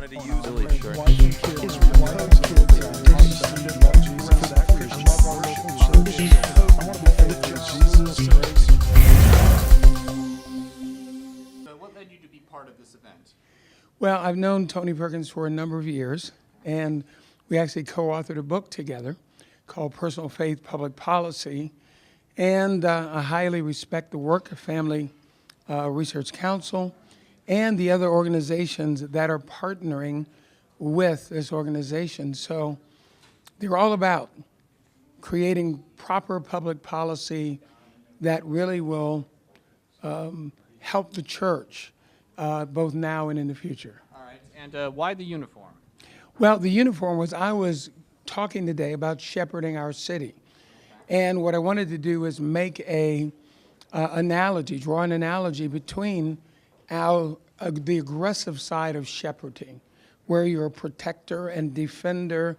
wanted to use really short. So what led you to be part of this event? Well, I've known Tony Perkins for a number of years, and we actually co-authored a book together called Personal Faith, Public Policy, and I highly respect the work of Family Research Council and the other organizations that are partnering with this organization. So they're all about creating proper public policy that really will help the church both now and in the future. All right, and why the uniform? Well, the uniform was, I was talking today about shepherding our city. And what I wanted to do was make a analogy, draw an analogy between the aggressive side of shepherding, where you're a protector and defender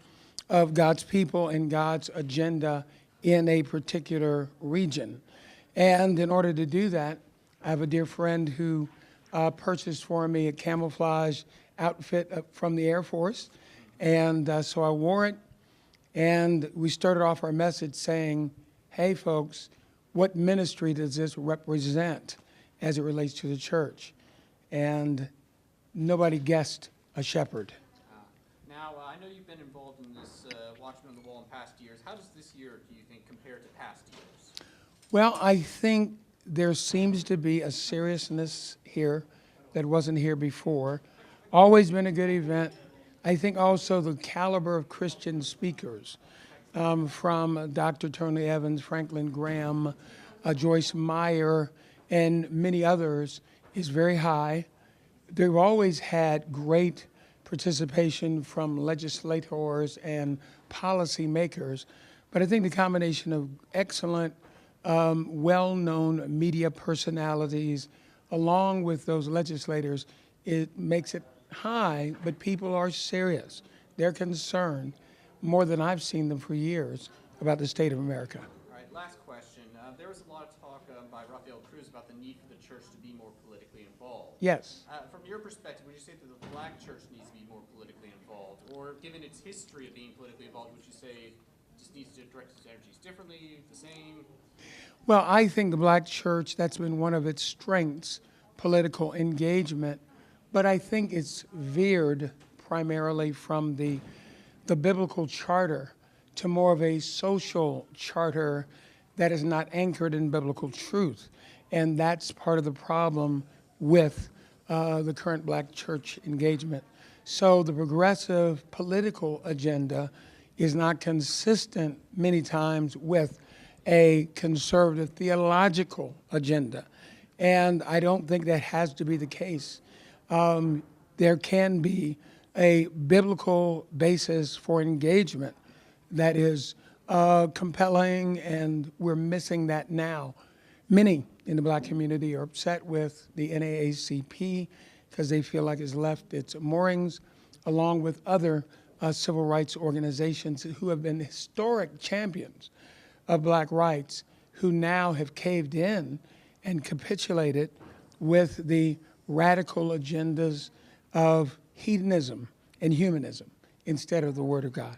of God's people and God's agenda in a particular region. And in order to do that, I have a dear friend who purchased for me a camouflage outfit from the Air Force. And so I wore it, and we started off our message saying, hey, folks, what ministry does this represent as it relates to the church? And nobody guessed a shepherd. Now, I know you've been involved in this Watchman on the Wall in past years. How does this year, do you think, compare to past years? Well, I think there seems to be a seriousness here that wasn't here before. Always been a good event. I think also the caliber of Christian speakers, from Dr. Tony Evans, Franklin Graham, Joyce Meyer, and many others, is very high. They've always had great participation from legislators and policymakers, but I think the combination of excellent, well-known media personalities, along with those legislators, it makes it high, but people are serious. They're concerned, more than I've seen them for years, about the state of America. All right, last question. There was a lot of talk by Rafael Cruz about the need for the church to be more politically involved. Yes. From your perspective, would you say that the black church needs to be more politically involved? Or given its history of being politically involved, would you say it just needs to direct its energies differently, the same? Well, I think the black church, that's been one of its strengths, political engagement, but I think it's veered primarily from the biblical charter to more of a social charter that is not anchored in biblical truth. And that's part of the problem with the current black church engagement. So the progressive political agenda is not consistent many times with a conservative theological agenda. And I don't think that has to be the case. There can be a biblical basis for engagement that is compelling, and we're missing that now. Many in the black community are upset with the NAACP because they feel like it's left its moorings, along with other civil rights organizations who have been historic champions of black rights, who now have caved in and capitulated with the radical agendas of hedonism and humanism instead of the Word of God.